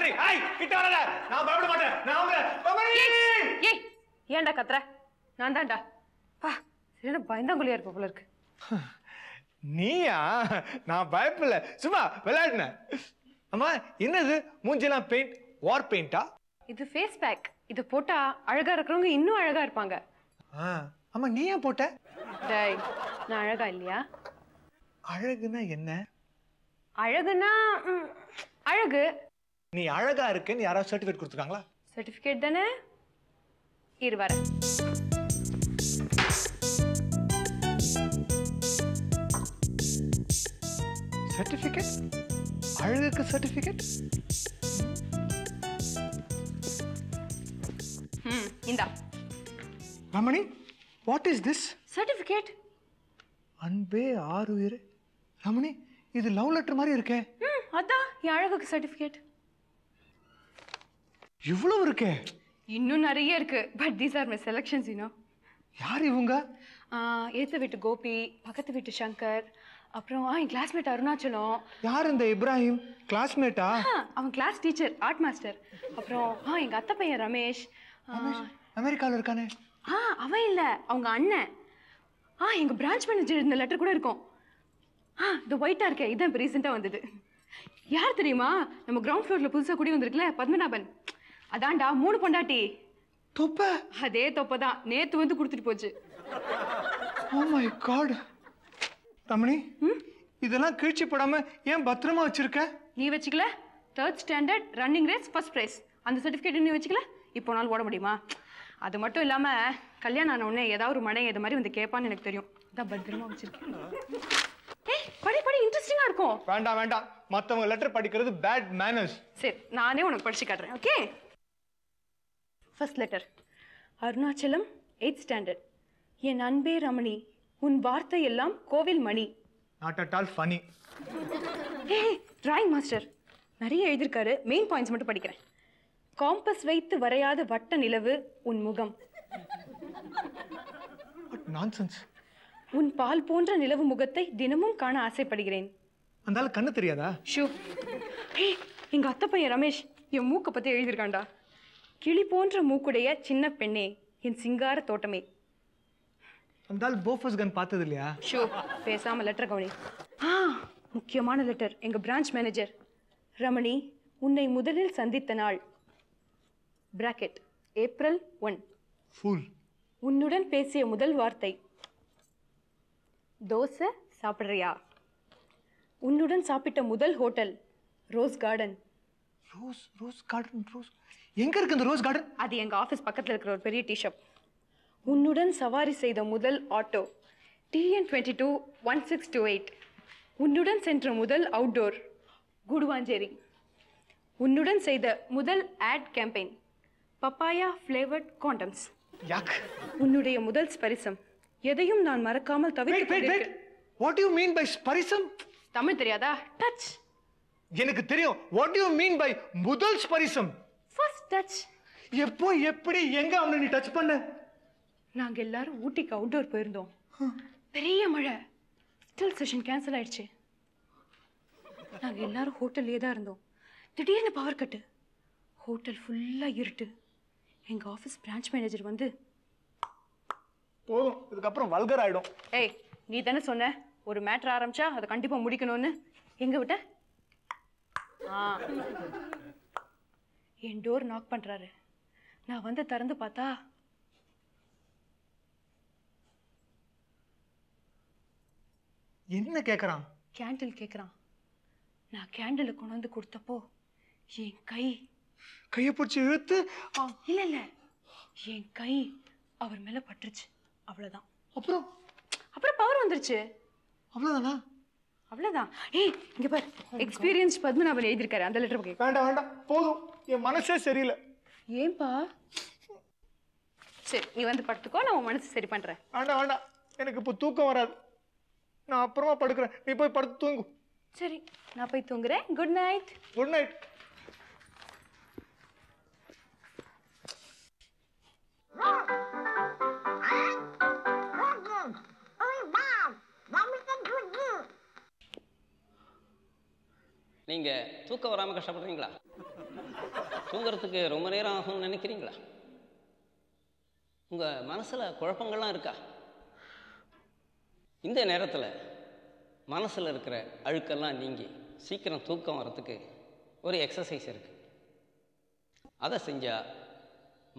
ரமணி ஏய் கிட்ட வரல நான் பயப்பட மாட்டேன் நான் ரமணி ஏய் ஏன்டா கத்துற நான் தான்டா பா சரியான பயந்தாங்குழியா இருப்ப போல இருக்கு நீயா நான் பயப்படல சும்மா விளையாடுனேன் அம்மா என்னது மூஞ்சிலாம் பெயிண்ட் வார் பெயிண்டா இது ஃபேஸ் பேக் இது போட்டா அழகா இருக்கிறவங்க இன்னும் அழகா இருப்பாங்க அம்மா நீ ஏன் போட்ட டேய் நான் அழகா இல்லையா அழகுனா என்ன அழகுனா அழகு நீ அழகா இருக்கேன்னு யாராவது சர்டிஃபிகேட் கொடுத்துருக்காங்களா சர்டிஃபிகேட் தானே இரு வரேன் சர்டிஃபிகேட் அழகுக்கு சர்டிஃபிகேட் இந்தா Ramani what is this certificate அன்பே ஆறுயிர் ரமணி இது லவ் லெட்டர் மாதிரி இருக்கே அதான் என் அழகுக்கு சர்டிஃபிகேட் இவ்வளவு இருக்கே இன்னும் நிறைய இருக்கு but these are my selections யார் இவங்க ஏத்த வீட்டு கோபி பக்கத்து வீட்டு சங்கர் அப்புறம் என் கிளாஸ்மேட் அருணாச்சலம் யார் இந்த இப்ராஹிம் கிளாஸ்மேட்டா அவன் கிளாஸ் டீச்சர் ஆர்ட் மாஸ்டர் அப்புறம் எங்க அத்தை பையன் ரமேஷ் அமெரிக்காவில் இருக்கானே அவன் இல்ல அவங்க அண்ணன் எங்க பிரான்ச் மேனேஜர் இந்த லெட்டர் கூட இருக்கும் இந்த ஒயிட்டா இருக்கே இதான் இப்போ ரீசெண்டாக வந்தது யார் தெரியுமா நம்ம கிரவுண்ட் ஃப்ளோர்ல புதுசாக குடி வந்திருக்குல்ல பத்மநாபன் அதான்டா 3 பொண்டாட்டி தொப்பை அதே தொப்பை தான் நேத்து வந்து கொடுத்துட்டு போச்சு ஓ மை காட் ரமணி இதெல்லாம் கிழிச்சி போடாம ஏன் பத்திரமா வச்சிருக்க நீ வச்சுக்கல 3rd standard running race first prize அந்த சர்டிஃபிகேட் நீ வச்சுக்கல இப்போ நாள் ஓட முடியுமா அது மட்டும் இல்லாம கல்யாணம் ஆன உடனே ஏதாவது ஒரு மனை இது மாதிரி வந்து கேட்பான்னு எனக்கு தெரியும் அதான் பத்திரமா வச்சிருக்கேன் படி படி இன்ட்ரெஸ்டிங்கா இருக்கும் வேண்டாம் வேண்டாம் மத்தவங்க லெட்டர் படிக்கிறது பேட் மேனர்ஸ் சரி நானே உனக்கு படிச்சு காட்டுறேன் okay first letter Arunachalam 8th standard என் அன்பே ரமணி உன் வார்த்தை எல்லாம் கோவில் மணி not at all funny drawing master நிறைய எழுதியிருக்காரு மெயின் பாயிண்ட்ஸ் மட்டும் படிக்கிறேன் காம்பஸ் வைத்து வரையாத வட்ட நிலவு உன் முகம் நான்சென்ஸ் உன் பால் போன்ற நிலவு முகத்தை தினமும் காண ஆசைப்படுகிறேன் அந்த ஆளு கண்ணு தெரியாதா ஷூ எங்க அத்தை பையன் ரமேஷ் என் மூக்கை பத்தி எழுதியிருக்காண்டா கிளி போன்ற மூக்குடைய சின்ன பெண்ணே என் சிங்கார தோட்டமே அந்த ஆள் போஃபஸ் கன் பார்த்தது இல்லையா ஷூ பேசாம லெட்டர் கவனி முக்கியமான லெட்டர் எங்க பிரான்ச் மேனேஜர் ரமணி உன்னை முதலில் சந்தித்த நாள் பிராக்கெட் ஏப்ரல் 1 ஃபூல் உன்னுடன் பேசிய முதல் வார்த்தை தோசை சாப்பிட்றியா உன்னுடன் சாப்பிட்ட முதல் hotel rose garden rose garden எங்க இருக்கு இந்த ரோஸ் கார்டன் அது எங்க ஆஃபீஸ் பக்கத்துல இருக்கிற ஒரு பெரிய டீ ஷாப் உன்னுடன் சவாரி செய்த முதல் ஆட்டோ TN22 1628 உன்னுடன் சென்ற முதல் அவுட்டோர் குடுவாஞ்சேரி உன்னுடன் செய்த முதல் add campaign papaya flavoured condoms உன்னுடைய முதல் ஸ்பரிசம் எதையும் நான் மறக்காமல் தவிர்த்து What do you mean by ஸ்பரிசம் Tamil தெரியாதா டச் எனக்கு தெரியும் What do you mean by முதல் ஸ்பரிசம் ஃபர்ஸ்ட் டச் எப்போ எப்படி எங்க அவனை நீ டச் பண்ண நாங்க எல்லாரும் ஊட்டிக்கு அவுட்டோர் போயிருந்தோம் பெரிய மழை ஸ்டில் செஷன் கேன்சல் ஆயிடுச்சு நாங்க எல்லாரும் ஹோட்டல்லே தான் இருந்தோம் திடீர்னு பவர் கட்டு ஹோட்டல் ஃபுல்லா இருட்டு எங்க ஆஃபீஸ் பிரான்ச் மேனேஜர் வந்து போதும் இதுக்கப்புறம் வல்கர் ஆயிடும் ஏய் நீ தானே சொன்ன ஒரு மேட்டர் ஆரம்பிச்சா அதை கண்டிப்பா முடிக்கணும்னு எங்க விட்ட என் டோர் நாக் பண்றாரு நான் வந்து திறந்து பார்த்தா என்ன கேக்குறான் கேண்டில் கேக்குறான் நான் கேண்டில் கொண்டு வந்து கொடுத்தப்போ என் கையை பிடிச்சி இழுத்து இல்ல இல்ல என் கை அவர் மேல பட்டுருச்சு அவ்வளவுதான் அப்புறம் பவர் வந்துருச்சு அவ்வளவுதானா அவ்வளவுதான் ஏய் இங்க பாரு எக்ஸ்பீரியன்ஸ் பத்மநாபன் எழுதியிருக்காரு அந்த லெட்டர் போய் வேண்டாம் வேண்டாம் போதும் என் மனசே சரியில்லை ஏன்பா சரி நீ வந்து படுத்துக்கோ நான் உன் மனசு சரி பண்றேன் வேண்டாம் வேண்டாம் எனக்கு இப்போ தூக்கம் வராது நான் அப்புறமா படுக்கிறேன் நீ போய் படுத்து தூங்கு சரி நான் போய் தூங்குறேன் குட் நைட் குட் நைட் நீங்க தூக்கம் வராம கஷ்டப்படுறீங்களா தூங்குறதுக்கு ரொம்ப நேரம் ஆகும்னு நினைக்கிறீங்களா? உங்கள் மனசில் குழப்பங்கள்லாம் இருக்கா? இந்த நேரத்தில் மனசில் இருக்கிற அழுக்கெல்லாம் நீங்கி சீக்கிரம் தூக்கம் வரத்துக்கு ஒரு எக்ஸசைஸ் இருக்குது. அதை செஞ்சால்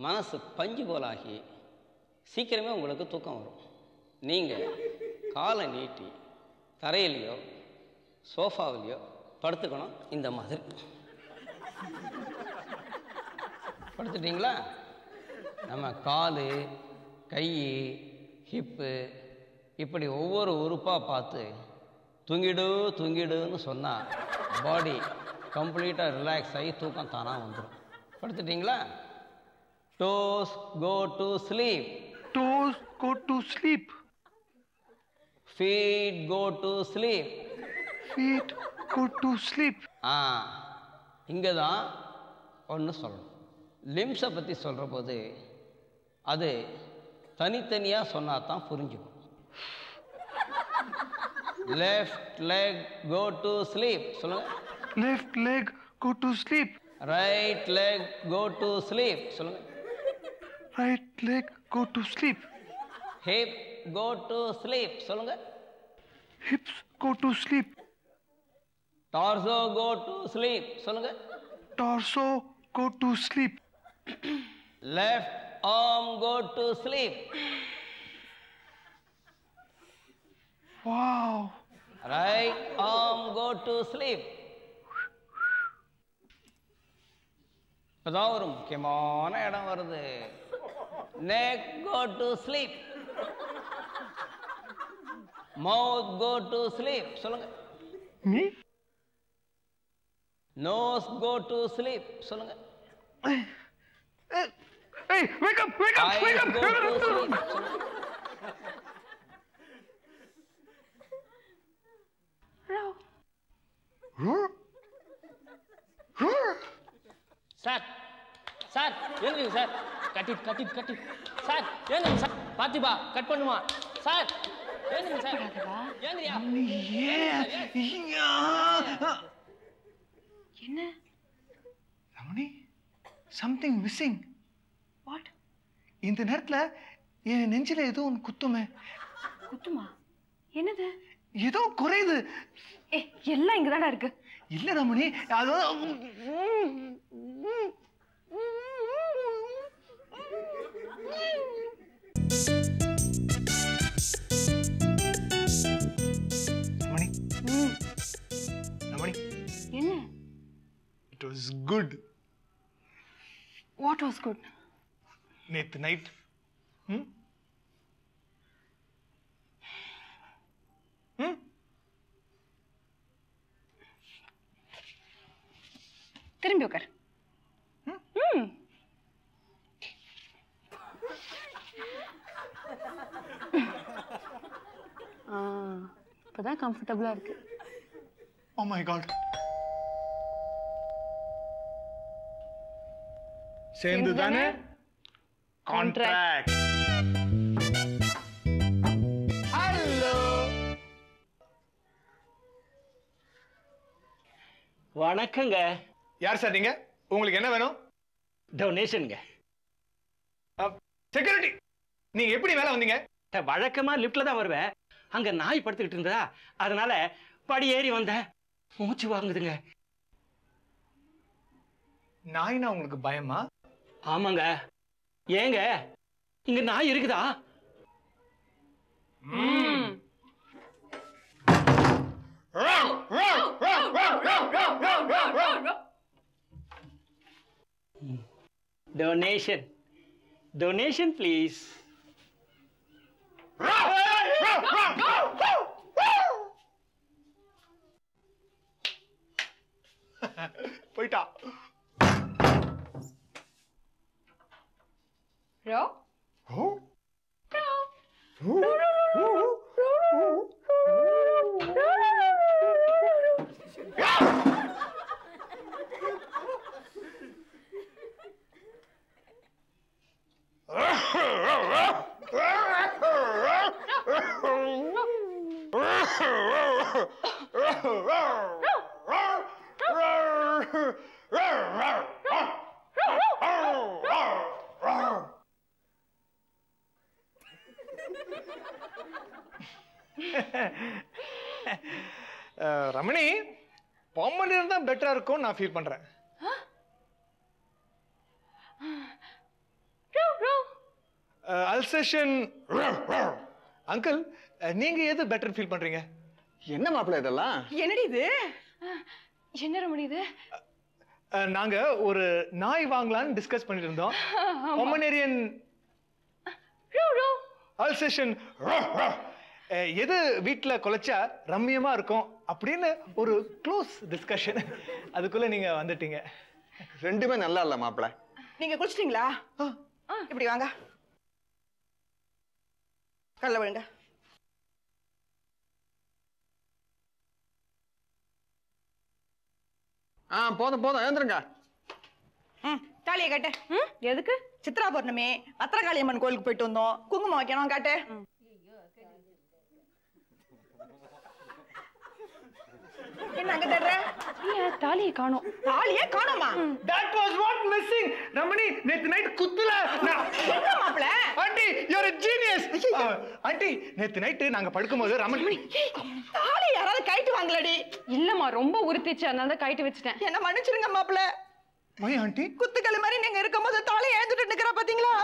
மனசு பஞ்சு போலாகி சீக்கிரமே உங்களுக்கு தூக்கம் வரும். நீங்கள் காலை நீட்டி தரையிலையோ சோஃபாவிலையோ படுத்துக்கணும். இந்த மாதிரி படுத்துட்டிங்களா? நம்ம கால், கை, ஹிப்பு இப்படி ஒவ்வொரு உறுப்பாக பார்த்து தூங்கிடுன்னு சொன்னால் பாடி கம்ப்ளீட்டாக ரிலாக்ஸ் ஆகி தூக்கம் தானாக வந்துடும். படுத்துட்டிங்களா? Toes go to sleep. Toes go to sleep. Feet go to sleep. Feet go to sleep. இங்கே தான் ஒன்று சொல்லணும். லிம்ஸை பற்றி சொல்கிற போது அது தனித்தனியாக சொன்னால் தான் புரிஞ்சுக்கும். Left leg go to sleep சொல்லுங்க. Left leg go to sleep. Right leg go to sleep சொல்லுங்க. Right leg go to sleep. Hip go to sleep சொல்லுங்க. Hips go to sleep. Torso go to sleep சொல்லுங்க. Torso go to sleep. Left arm go to sleep. Wow. Right arm go to sleep. இப்போதான் ஒரு முக்கியமான இடம் வருது. Neck go to sleep. Mouth go to sleep சொல்லுங்க. Me? Nose go to sleep சொல்லுங்க. Hey, wake up, wake up, wake eyes up. Go to sleep சொல்லுங்க. Sir sir ஏனுங்க sir, கட்டி சார் ஏனுங்க சார், பாத்திபா கட் பண்ணுமா சார், ஏனுங்க sir, ஏனுயா என்ன? Ramani, something missing. What? இந்த நேரத்துல என் நெஞ்சில ஏதோ ஒன்று குத்துமே. குத்துமா? என்னது? ஏதோ குறையுது. எல்லாம் இங்கதாடா இருக்கு. இல்ல ரமணி, அது ரமணி, ரமணி, என்ன? it was good. What was good? நேத்து நைட் திரும்பி உட்கார். இப்பதான் கம்ஃபர்டபுளா இருக்கு. Oh my god. சேர்ந்து தானே கான்ட்ராக்ட். ஹலோ, வணக்கங்க. யார் சார் நீங்க? உங்களுக்கு என்ன வேணும்? டொனேஷனுங்க. செக்யூரிட்டி, நீங்க எப்படி மேல வந்தீங்க? வழக்கமா லிப்ட்ல தான் வருவேன். அங்க நாய் படுத்துக்கிட்டு இருந்ததா, அதனால படி ஏறி வந்தேன். மூச்சு வாங்குதுங்க. நாய்னா உங்களுக்கு பயமா? ஆமாங்க. ஏங்க இங்க நாய் இருக்குதா? Donation, donation please. போயிட்டா. ரோ ஓ ரமணி, பொம்மனியன் தான் பெட்டரா இருக்கும் நான் ஃபீல் பண்றேன். அல்சேஷன். அங்கிள், நீங்க எது பெட்டர் ஃபீல் பண்றீங்க? என்ன மாப்பிள்ள இதெல்லாம்? என்னடி இது? என்ன ரமணி இது? நாங்க ஒரு நாய் வாங்கலாம்னு டிஸ்கஸ் பண்ணிட்டு இருந்தோம். பொம்மனேரியன் அல்சேஷன் எது வீட்டுல குலைச்சா ரம்மியமா இருக்கும் அப்படின்னு ஒரு க்ளோஸ் டிஸ்கஷன். அதுக்குள்ள நீங்க வந்துட்டீங்க. ரெண்டுமே நல்லா இல்ல மாப்பிள்ள. நீங்க குளிச்சிட்டீங்களா? இப்படி வாங்க, கல்ல விழுங்க. போதும் போதும், எழுந்துருங்க. தாலியை காட்டு. எதுக்கு? சித்ரா பௌர்ணமி பத்திரகாளியம்மன் கோயிலுக்கு போயிட்டு வந்தோம். குங்குமம் வைக்கணும், காட்டு. என்ன அங்க தேடுற? தாலியை காணோம். தாலியே காணோமா? That was what missing. Ramani, நேத்து நைட் குத்துல. என்ன மாப்ள? Aunty, you are a genius. Aunty, நேத்து நைட் நாங்க படுக்கும்போது ரமணி தாலி யாராவது கைட்டு வாங்கலடி? இல்லம்மா, ரொம்ப உறுத்திச்சு, அதனால தான் கைட்டு வச்சுட்டேன். என்ன மன்னிச்சிருங்க மாப்ள. வை ஆண்டி. குத்துக்களி மாதிரி நீங்க இருக்கும்போது தாலி எழுந்துட்டு நிக்கிறா பாத்தீங்களா?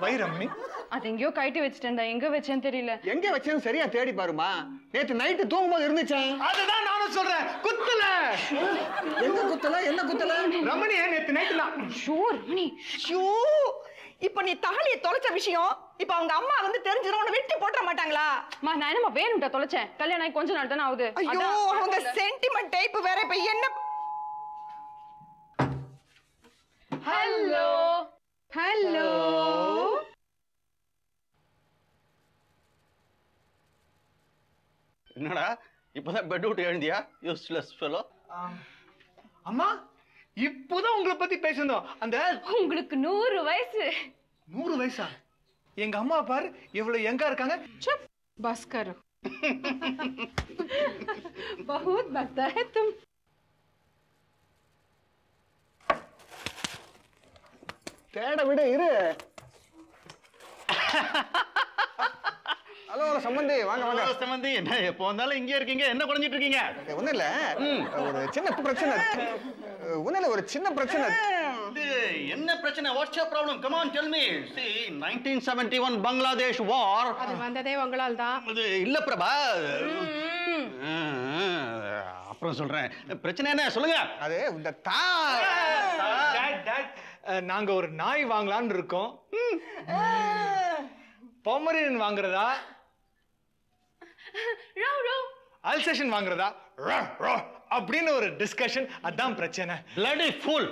வை ரமணி. அது எங்கேயோ கைட்டு வச்சுட்டேன், எங்க வச்சேன்னு தெரியல. எங்க வச்சேன்னு சரியா தேடி பாருமா. நேத்து நைட்டு தூங்கும்போது இருந்துச்சேன். அதுதான் நானும் சொல்றேன், குத்துல. எங்க குத்தல? என்ன குத்தல? ரமணி, நேத்து நைட் நான் ரமணி. ஐயோ, இப்ப நீ தாலியை தொலைச்ச விஷயம் இப்ப அவங்க அம்மா வந்து தெரிஞ்சிரும், உன்னை வெட்டி போட்டுற மாட்டாங்களா? நான் என்னமா வேணும்டா தொலைச்சேன்? கல்யாணம் ஆகி கொஞ்ச நாள் தானே ஆகுது. ஐயோ, அவங்க சென்டிமெண்ட் டைப் வேற. இப்ப என்ன? Hello hello. என்னடா இப்பதான் பெட் விட்டு எழுந்தியா? Useless fellow. அம்மா, இப்போதான் உங்களை பத்தி பேசணும். அந்த உங்களுக்கு 100 வயசு. 100 வயசா? எங்க அம்மா பாரு எவ்வளவு எங்க இருக்காங்க. चुप बस करो. बहुत बकता है तुम. தேட விட இரு. ஹலோ சம்பந்தி, வாங்க வாங்க. சம்பந்தி, என்ன எப்போ வந்தாலும் இங்கே இருக்கீங்க? என்ன குறைஞ்சிட்டு இருக்கீங்க? ஒண்ணும் இல்ல, ஒரு சின்ன பிரச்சனை. ஒண்ணும் இல்ல, ஒரு சின்ன பிரச்சனை. என்ன பிரச்சனை? What's your problem? Come on tell me. see 1971 Bangladesh war. அது வந்ததே உங்களால் தான். அது இல்ல பிரபா. அப்புறம் சொல்றேன். பிரச்சனை என்ன சொல்லுங்க. அது இந்த நாங்க ஒரு நாய் வாங்கலாம்னு இருக்கோம். பொமரேனியன் வாங்குறதா, அல்சேஷன் வாங்குறதா அப்படின்னு ஒரு டிஸ்கஷன். அதான் பிரச்சனை. bloody fool.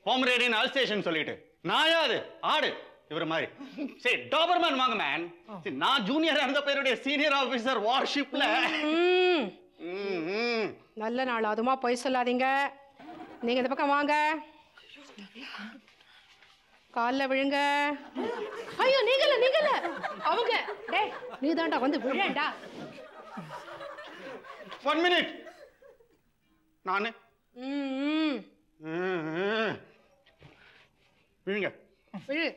பொமரேனியன் அல்சேஷன் சொல்லிட்டு நாயா அது ஆடு இவர் மாதிரி. சரி, டாபர்மேன் வாங்க மேன். நான் ஜூனியரா இருந்த பேருடைய சீனியர் ஆபீசர் வார்ஷிப்ல. நல்ல நாள் அதுமா போய் சொல்லாதீங்க. நீங்க இந்த பக்கம் வாங்க, காலில் விழுங்க. ஐயோ, நீங்கல நீங்கல அவங்க. டேய், நீ தான்டா வந்து விழேண்டா. 1 minute. நானு விழுங்க. விழு.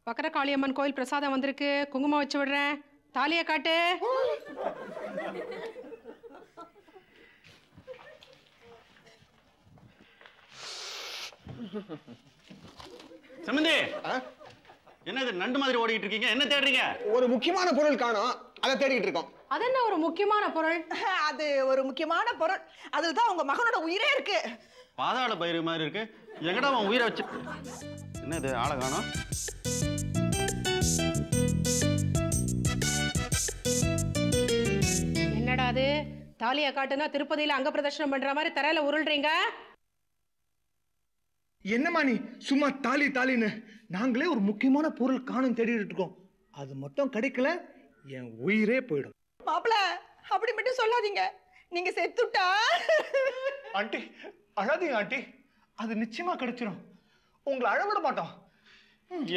வக்கர காளியம்மன் கோயில் பிரசாதம் வந்திருக்கு, குங்குமம் வச்சு விடுறேன். தாலியை காட்டு. சம்பந்தி, என்னது நண்டு மாதிரி ஓடிட்டு இருக்கீங்க? என்ன தேடுறீங்க? ஒரு முக்கியமான பொருள் காணோம், அதை தேடிட்டு இருக்கோம். அது என்ன ஒரு முக்கியமான பொருள்? அது ஒரு முக்கியமான பொருள். அதுதான் உங்க மகனோட உயிரே இருக்கு. பாதாள பயிறு மாதிரி இருக்கு. எங்கடா அவன் உயிரை வச்சு? என்னது ஆளை காணோம்? என்னடா அது? தாலியை காட்டுனா திருப்பதியில அங்க பிரதர்ஷனம் பண்ற மாதிரி தரையில உருள்றீங்க. என்னம்மா நீ சும்மா தாலி தாலின்னு? நாங்களே ஒரு முக்கியமான பொருள் காணும் தேடிட்டு இருக்கோம். அது மட்டும் கிடைக்கல, என் உயிரே போயிடும். மாப்பிள, அப்படி மட்டும் சொல்லாதீங்க. நீங்க செத்துட்டா. ஆண்டி அழாதீங்க ஆண்டி, அது நிச்சயமா கிடைச்சிடும். உங்களை அழவிட மாட்டோம்.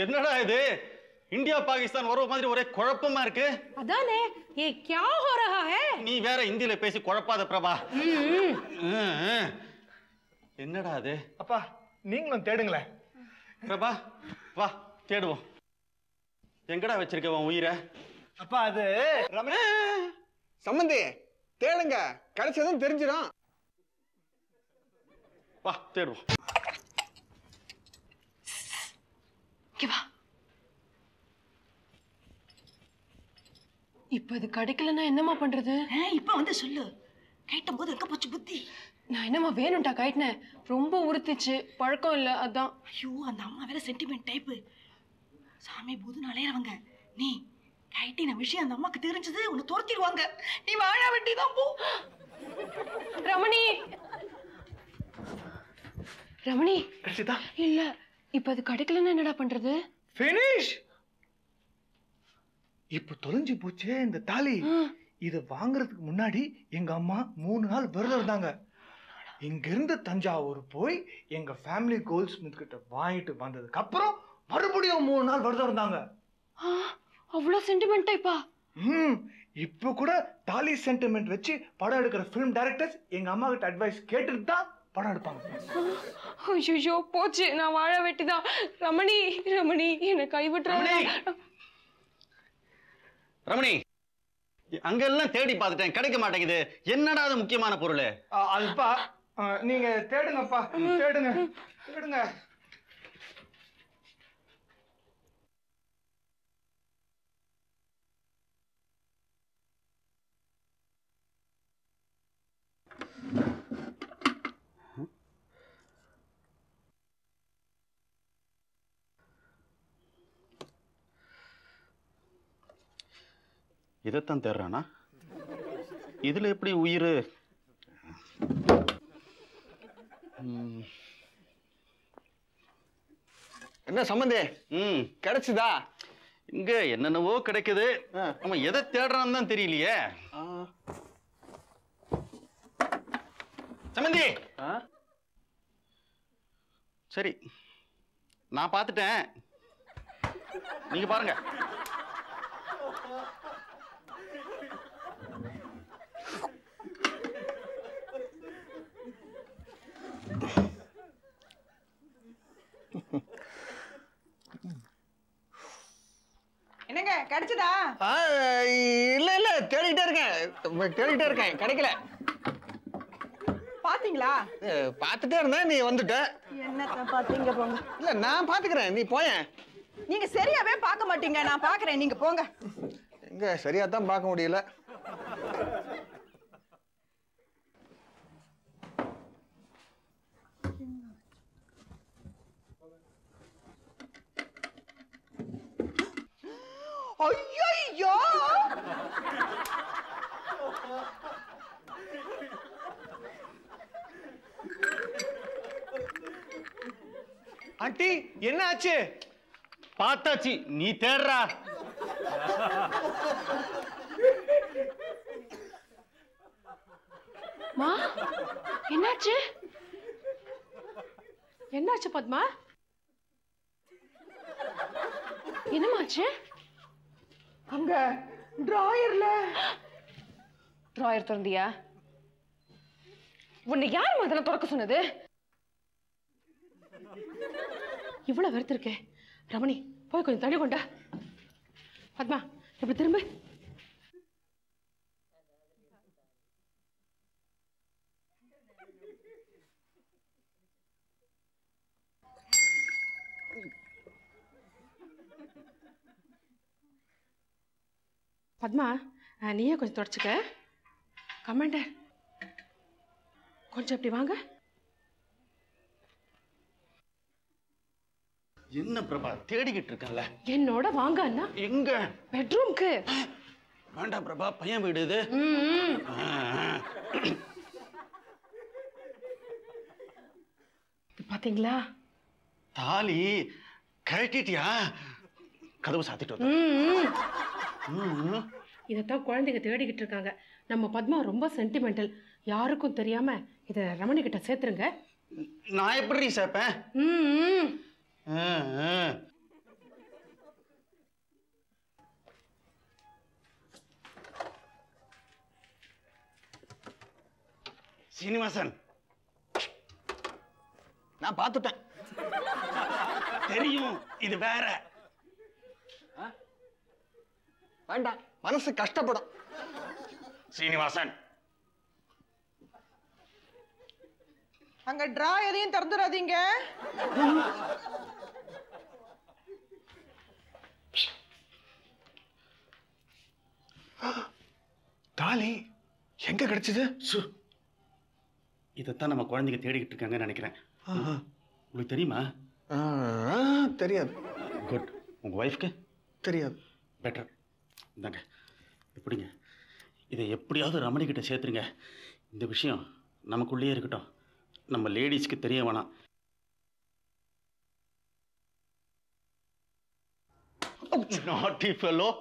என்னடா இது? இந்தியா பாகிஸ்தான் உறவு மாதிரி ஒரே குழப்பமா இருக்கு. அதானே, ஏ क्या हो रहा है? நீ வேற இந்தியில பேசி குழப்பாத பிரபா. என்னடா அது? அப்பா, நீங்களும் தேடுங்களேன். பிரபா, வா தேடுவோம். எங்கடா வச்சிருக்க உன் உயிரை? அப்பா அது சம்பந்தி தேடுங்க, கிடைச்சதும் தெரிஞ்சிடும். வா தேடுவோம். இப்ப இது கிடைக்கலன்னா என்னம்மா பண்றது? இப்ப வந்து சொல்லு. கேட்டும் போது எங்க போச்சு புத்தி? நான் என்னம்மா வேணும்டா கைட்டினேன், ரொம்ப உறுத்திச்சு, பழக்கம் இல்லை அதான். ஐயோ, அந்த அம்மா வேற சென்டிமெண்ட் டைப்பு. சாமி பூதுன்னு அலையறவங்க. நீ கைட்டின விஷயம் அந்த அம்மாக்கு தெரிஞ்சது உன்னை துரத்திடுவாங்க. நீ வாழ வேண்டிதான் போ. ரமணி ரமணி கிடைச்சதா? இல்ல, இப்ப அது கிடைக்கலன்னா என்னடா பண்றது? ஃபினிஷ். இப்ப தொலைஞ்சு போச்சே இந்த தாலி. இத வாங்குறதுக்கு முன்னாடி எங்க அம்மா 3 நாள் விரதம் இருந்தாங்க. இங்க இருந்து தஞ்சாவூர் போய் எங்க ஃபேமிலி கோல்ட் ஸ்மித் கிட்ட வாங்கிட்டு வந்ததுக்கு அப்புறம் மறுபடியும் 3 நாள் விரதம் இருந்தாங்க. அவ்வளோ சென்டிமெண்ட் டைப்பா? இப்ப கூட தாலி சென்டிமெண்ட் வச்சு படம் எடுக்கிற ஃபிலிம் டைரக்டர்ஸ் எங்க அம்மா கிட்ட அட்வைஸ் கேட்டுட்டு தான் படம் எடுப்பாங்க. ஐயோ போச்சு, நான் வாழ வெட்டிதான். ரமணி ரமணி என்னை கைவிட்டுறாங்க. ரமணி, அங்கெல்லாம் தேடி பார்த்துட்டேன், கிடைக்க மாட்டேங்குது. என்னடா அது முக்கியமான பொருள்? அதுப்பா நீங்க தேடுங்கப்பா, தேடுங்க தேடுங்க. இதைத்தான் தேடுறானா? இதுல எப்படி உயிர்? என்ன சம்பந்தி, கிடைச்சுதா? இங்க என்னென்னவோ கிடைக்குது. அவன் எதை தேடுறான்னு தான் தெரியலையே. சம்பந்தி, சரி நான் பார்த்துட்டேன், நீங்க பாருங்க. என்னங்க கிடைச்சதா? இல்ல இல்ல, தேடிட்டே இருக்கேன், கிடைக்கல. பாத்தீங்களா? பார்த்துட்டே இருந்தேன், நீ வந்துட்ட. என்னத்த பாத்தீங்க போங்க. இல்ல நான் பாத்துக்கிறேன், நீ போயேன். நீங்க சரியாவே பார்க்க மாட்டீங்க, நான் பாக்குறேன், நீங்க போங்க. எங்க சரியா தான் பார்க்க முடியல. ஐயோ, ஆண்டி என்ன ஆச்சு? பார்த்தாச்சு, நீ தேடுறா. மா என்னாச்சு? என்னாச்சு பத்மா? என்னமாச்சு? அங்க டிராயர்ல. டிராயர் திறந்தியா? உன்னை யார் முதல்ல திறக்க சொன்னது? இவ்வளவு வெறுத்து இருக்கே. ரமணி போய் கொஞ்சம் தள்ளி கொண்டா. பத்மா இப்படி திரும்ப. பத்மா நீயே கொஞ்சம் தொடச்சுக்க. கமாண்டர் கொஞ்சம் அப்படி வாங்க. என்ன பிரபா, தேடிக்கிட்டு இருக்கேன்ல. என்னோட வாங்க அண்ணா. எங்க? பெட்ரூம்க்கு. வேண்டாம் பிரபா, பையன் வீடு இது. பாத்தீங்களா? தாலி கழட்டிட்டியா? கதவு சாத்திட்டு வந்து. இதைத்தான் குழந்தைங்க தேடிக்கிட்டு இருக்காங்க. நம்ம பத்மா ரொம்ப சென்டிமெண்டல், யாருக்கும் தெரியாம இத ரமணி கிட்ட சேர்த்துருங்க. நான் எப்படி சேர்ப்பேன்? சீனிவாசன், நான் பார்த்துட்டேன். தெரியும் இது வேற. வேண்டாம், மனசு கஷ்டப்படும். சீனிவாசன், அங்க டிரா எதையும் திறந்துடாதீங்க. தாலி எங்க கிடைச்சது? இதைத்தான் நம்ம குழந்தைங்க தேடிக்கிட்டு இருக்காங்கன்னு நினைக்கிறேன். உங்களுக்கு தெரியுமா? தெரியாது. குட். உங்க ஒய்ஃப்க்கு தெரியாது. பெட்டர். இந்தாங்க, எப்படிங்க, இதை எப்படியாவது ரமணி கிட்ட சேர்த்துருங்க. இந்த விஷயம் நமக்குள்ளேயே இருக்கட்டும், நம்ம லேடிஸ்க்கு தெரிய வேணாம். Naughty fellow.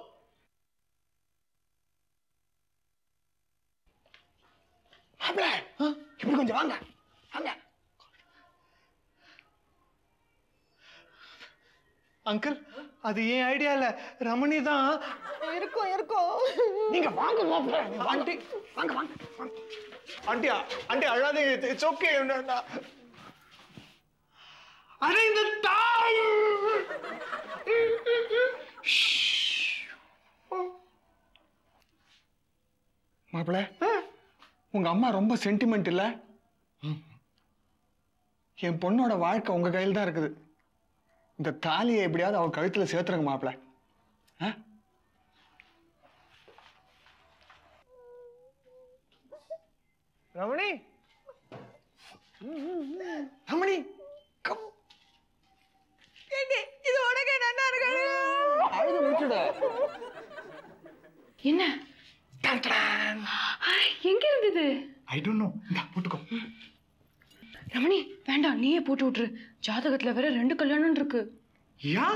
இப்படி கொஞ்சம் வாங்க வாங்க. அங்கிள், அது ஏன் ஐடியா இல்ல, ரமணி தான். இருக்கும். நீங்க வாங்க மாப்ள. ஆண்டி வாங்க வாங்க. ஆண்டி ஆண்டி அழாதீங்க. It's okay. அரே இந்த தாய். மாப்பிள்ள, உங்க அம்மா ரொம்ப சென்டிமெண்ட் இல்ல? என் பொண்ணோட வாழ்க்கை உங்க கையில் தான் இருக்குது. இந்த தாலியை எப்படியாவது அவ கழுத்துல சேர்த்துருங்க மாப்பிள்ள. ரமணி, ரமணி கம். இது உனக்கு நல்லா இருக்கு. அழுது முடிச்சுட. என்ன எங்க இருந்தது? I don't know. இந்தா போட்டுக்கோ. ரமணி வேண்டாம், நீயே போட்டு விட்டுரு. ஜாதகத்துல வேற 2 கல்யாணம் இருக்கு. யா,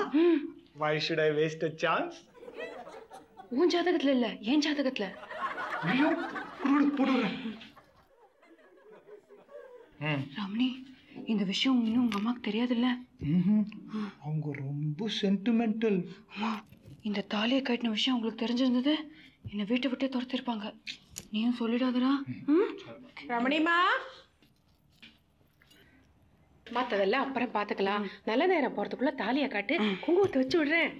why should I waste a chance? உன் ஜாதகத்துல இல்ல, என் ஜாதகத்துல. ஐயோ, போடுறேன். ரமணி, இந்த விஷயம் இன்னும் உங்க அம்மாக்கு தெரியாதுல்ல? அவங்க ரொம்ப சென்டிமெண்டல். இந்த தாலியை கட்டின விஷயம் உங்களுக்கு தெரிஞ்சிருந்தது, என்னை வீட்டை விட்டே துரத்திருப்பாங்க. நீயும் சொல்லிடாதடா. ரமணிமா, மத்ததெல்லாம் அப்புறம் பாத்துக்கலாம். நல்ல நேரம் போறதுக்குள்ள தாலியை காட்டு, குங்குமத்தை வச்சு விடுறேன்.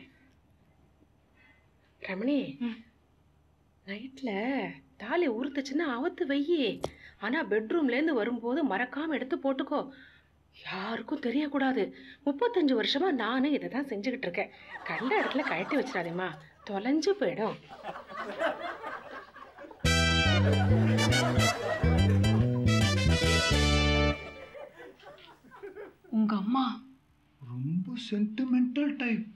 ரமணி, நைட்ல தாலி உறுத்துச்சுன்னா அவுத்து வையி. ஆனா பெட்ரூம்ல இருந்து வரும்போது மறக்காம எடுத்து போட்டுக்கோ. யாருக்கும் தெரியக்கூடாது. 35 வருஷமா நானும் இதை தான் செஞ்சுக்கிட்டு இருக்கேன். கண்ட இடத்துல கழட்டி வச்சிடாதேம்மா, தொலைஞ்சு போயிடும். உங்க அம்மா ரொம்ப சென்டிமெண்டல் டைப்.